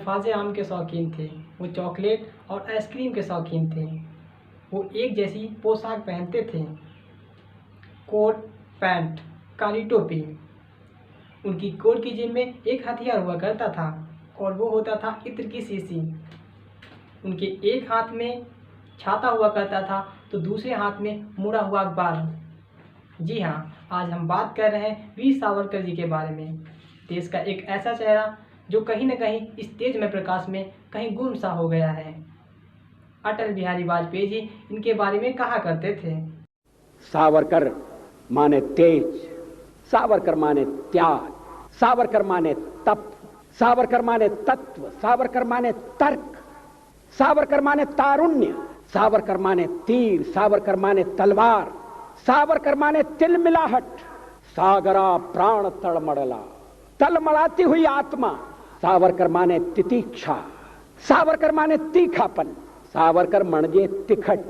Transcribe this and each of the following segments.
अल्फाजे आम के शौकीन थे, वो चॉकलेट और आइसक्रीम के शौकीन थे। वो एक जैसी पोशाक पहनते थे, कोट पैंट, काली टोपी। उनकी कोट की जेब में एक हथियार हुआ करता था और वो होता था इत्र की शीशी। उनके एक हाथ में छाता हुआ करता था तो दूसरे हाथ में मुड़ा हुआ अखबार। जी हाँ, आज हम बात कर रहे हैं वीर सावरकर जी के बारे में। देश का एक ऐसा चेहरा जो कहीं न कहीं इस तेजमय प्रकाश में कहीं गुम सा हो गया है। अटल बिहारी वाजपेयी जी इनके बारे में कहा करते थे, सावरकर माने तेज, सावरकर माने त्याग, सावरकर माने तप, सावरकर माने तत्व, सावरकर माने तर्क, सावरकर माने तारुण्य, सावरकर माने तीर, सावरकर माने तलवार, सावरकर माने तिलमिलाहट, सागरा प्राण तड़मड़ला, तलमड़ाती हुई आत्मा। सावरकर माने तितीक्षा, सावरकर माने तीखापन, सावरकर मणजे तिखट।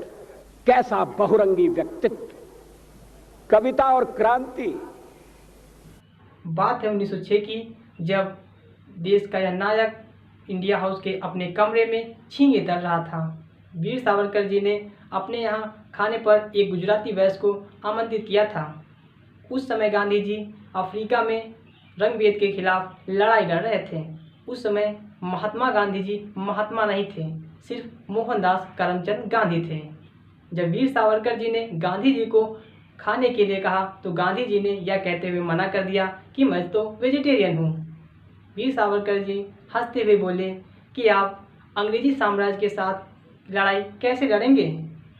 कैसा बहुरंगी व्यक्तित्व, कविता और क्रांति। बात है 1906 की, जब देश का यह नायक इंडिया हाउस के अपने कमरे में छींगे तल रहा था। वीर सावरकर जी ने अपने यहाँ खाने पर एक गुजराती वैश्य को आमंत्रित किया था। उस समय गांधी जी अफ्रीका में रंगभेद के खिलाफ लड़ाई लड़ रहे थे। उस समय महात्मा गांधी जी महात्मा नहीं थे, सिर्फ मोहनदास करमचंद गांधी थे। जब वीर सावरकर जी ने गांधी जी को खाने के लिए कहा तो गांधी जी ने यह कहते हुए मना कर दिया कि मैं तो वेजिटेरियन हूँ। वीर सावरकर जी हंसते हुए बोले कि आप अंग्रेजी साम्राज्य के साथ लड़ाई कैसे लड़ेंगे,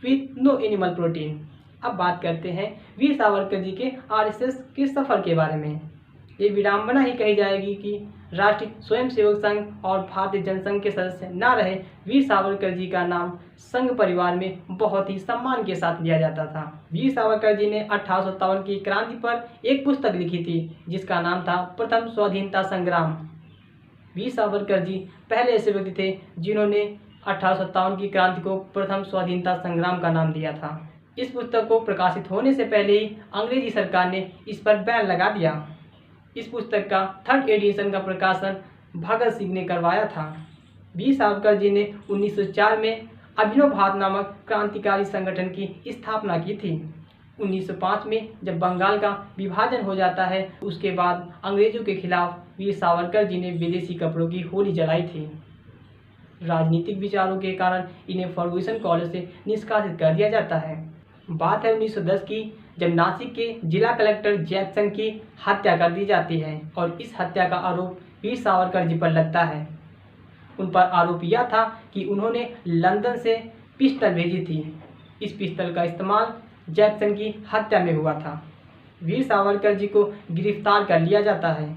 विथ नो एनिमल प्रोटीन। अब बात करते हैं वीर सावरकर जी के आरएसएस के सफ़र के बारे में। ये विडंबना ही कही जाएगी कि राष्ट्रीय स्वयंसेवक संघ और भारतीय जनसंघ के सदस्य न रहे वीर सावरकर जी का नाम संघ परिवार में बहुत ही सम्मान के साथ लिया जाता था। वीर सावरकर जी ने 1857 की क्रांति पर एक पुस्तक लिखी थी जिसका नाम था प्रथम स्वाधीनता संग्राम। वीर सावरकर जी पहले ऐसे व्यक्ति थे जिन्होंने 1857 की क्रांति को प्रथम स्वाधीनता संग्राम का नाम दिया था। इस पुस्तक को प्रकाशित होने से पहले ही अंग्रेजी सरकार ने इस पर बैन लगा दिया। इस पुस्तक का 3rd एडिशन का प्रकाशन भगत सिंह ने करवाया था। वीर सावरकर जी ने 1904 में अभिनव भारत नामक क्रांतिकारी संगठन की स्थापना की थी। 1905 में जब बंगाल का विभाजन हो जाता है, उसके बाद अंग्रेजों के खिलाफ वीर सावरकर जी ने विदेशी कपड़ों की होली जलाई थी। राजनीतिक विचारों के कारण इन्हें फर्गुसन कॉलेज से निष्कासित कर दिया जाता है। बात है 1910 की, जब नासिक के जिला कलेक्टर जैक्सन की हत्या कर दी जाती है और इस हत्या का आरोप वीर सावरकर जी पर लगता है। उन पर आरोप यह था कि उन्होंने लंदन से पिस्टल भेजी थी। इस पिस्टल का इस्तेमाल जैक्सन की हत्या में हुआ था। वीर सावरकर जी को गिरफ्तार कर लिया जाता है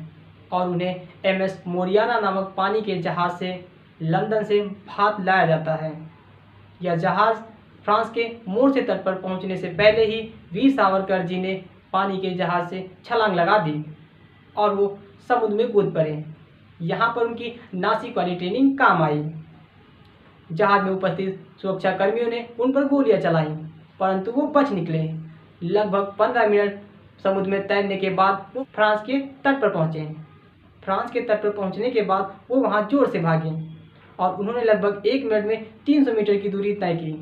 और उन्हें MS मोरियाना नामक पानी के जहाज़ से लंदन से भारत लाया जाता है। यह जहाज़ फ्रांस के मोर्से तट पर पहुंचने से पहले ही वीर सावरकर जी ने पानी के जहाज़ से छलांग लगा दी और वो समुद्र में कूद पड़े। यहाँ पर उनकी नासिक वाली ट्रेनिंग काम आई। जहाज़ में उपस्थित सुरक्षा कर्मियों ने उन पर गोलियां चलाई, परंतु वो बच निकले। लगभग 15 मिनट समुद्र में तैरने के बाद वो फ्रांस के तट पर पहुँचे। फ्रांस के तट पर पहुँचने के बाद वो वहाँ जोर से भागे और उन्होंने लगभग 1 मिनट में 300 मीटर की दूरी तय की।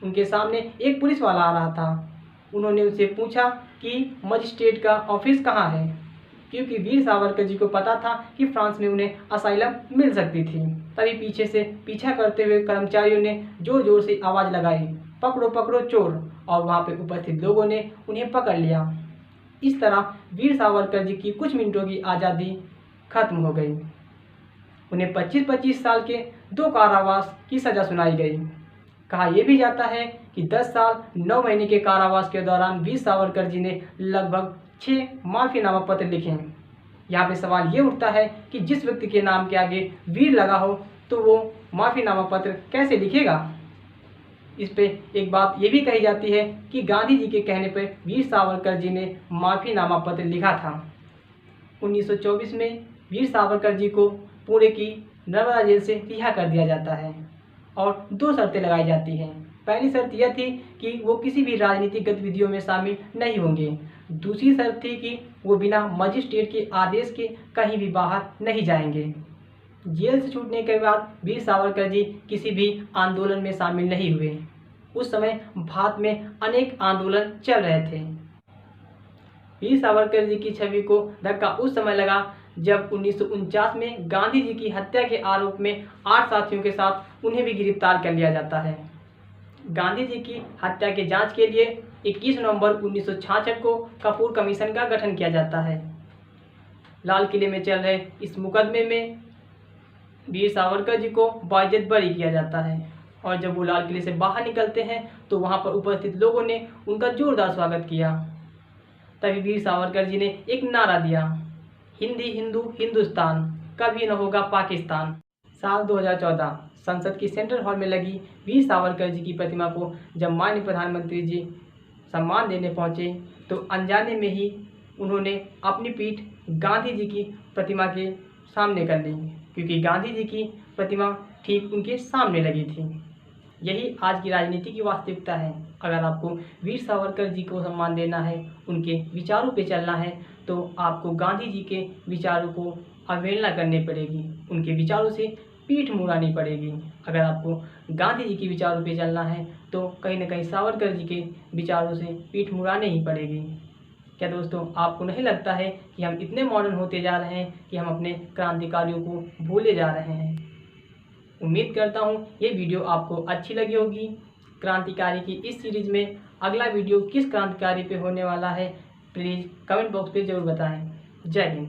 उनके सामने एक पुलिस वाला आ रहा था। उन्होंने उससे पूछा कि मजिस्ट्रेट का ऑफिस कहाँ है, क्योंकि वीर सावरकर जी को पता था कि फ्रांस में उन्हें असाइलम मिल सकती थी। तभी पीछे से पीछा करते हुए कर्मचारियों ने जोर जोर से आवाज़ लगाई, पकड़ो पकड़ो चोर, और वहाँ पे उपस्थित लोगों ने उन्हें पकड़ लिया। इस तरह वीर सावरकर जी की कुछ मिनटों की आज़ादी खत्म हो गई। उन्हें 25-25 साल के 2 कारावास की सज़ा सुनाई गई। कहा यह भी जाता है कि 10 साल 9 महीने के कारावास के दौरान वीर सावरकर जी ने लगभग 6 माफीनामा पत्र लिखे। यहाँ पे सवाल ये उठता है कि जिस व्यक्ति के नाम के आगे वीर लगा हो तो वो माफीनामा पत्र कैसे लिखेगा। इस पे एक बात ये भी कही जाती है कि गांधी जी के कहने पर वीर सावरकर जी ने माफीनामा पत्र लिखा था। 1924 में वीर सावरकर जी को पुणे की नर्मदा जेल से रिहा कर दिया जाता है और 2 शर्तें लगाई जाती हैं। पहली शर्त यह थी कि वो किसी भी राजनीतिक गतिविधियों में शामिल नहीं होंगे। दूसरी शर्त थी कि वो बिना मजिस्ट्रेट के आदेश के कहीं भी बाहर नहीं जाएंगे। जेल से छूटने के बाद वीर सावरकर जी किसी भी आंदोलन में शामिल नहीं हुए। उस समय भारत में अनेक आंदोलन चल रहे थे। वीर सावरकर जी की छवि को धक्का उस समय लगा जब 1949 में गांधी जी की हत्या के आरोप में 8 साथियों के साथ उन्हें भी गिरफ्तार कर लिया जाता है। गांधी जी की हत्या के जांच के लिए 21 नवंबर 1966 को कपूर कमीशन का गठन किया जाता है। लाल किले में चल रहे इस मुकदमे में वीर सावरकर जी को बाइज्जत बरी किया जाता है और जब वो लाल किले से बाहर निकलते हैं तो वहां पर उपस्थित लोगों ने उनका जोरदार स्वागत किया। तभी वीर सावरकर जी ने एक नारा दिया, हिंदी हिंदू हिंदुस्तान, कभी न होगा पाकिस्तान। साल 2014 संसद की सेंट्रल हॉल में लगी वीर सावरकर जी की प्रतिमा को जब माननीय प्रधानमंत्री जी सम्मान देने पहुंचे तो अनजाने में ही उन्होंने अपनी पीठ गांधी जी की प्रतिमा के सामने कर ली, क्योंकि गांधी जी की प्रतिमा ठीक उनके सामने लगी थी। यही आज की राजनीति की वास्तविकता है। अगर आपको वीर सावरकर जी को सम्मान देना है, उनके विचारों पे चलना है, तो आपको गांधी जी के विचारों को अवहेलना करनी पड़ेगी, उनके विचारों से पीठ मुड़ानी पड़ेगी। अगर आपको गांधी जी के विचारों पे चलना है तो कहीं ना कहीं सावरकर जी के विचारों से पीठ मुड़ाने ही पड़ेगी। क्या दोस्तों, आपको नहीं लगता है कि हम इतने मॉडर्न होते जा रहे हैं कि हम अपने क्रांतिकारियों को भूले जा रहे हैं? उम्मीद करता हूँ ये वीडियो आपको अच्छी लगी होगी। क्रांतिकारी की इस सीरीज में अगला वीडियो किस क्रांतिकारी पे होने वाला है, प्लीज़ कमेंट बॉक्स पे ज़रूर बताएं। जय हिंद।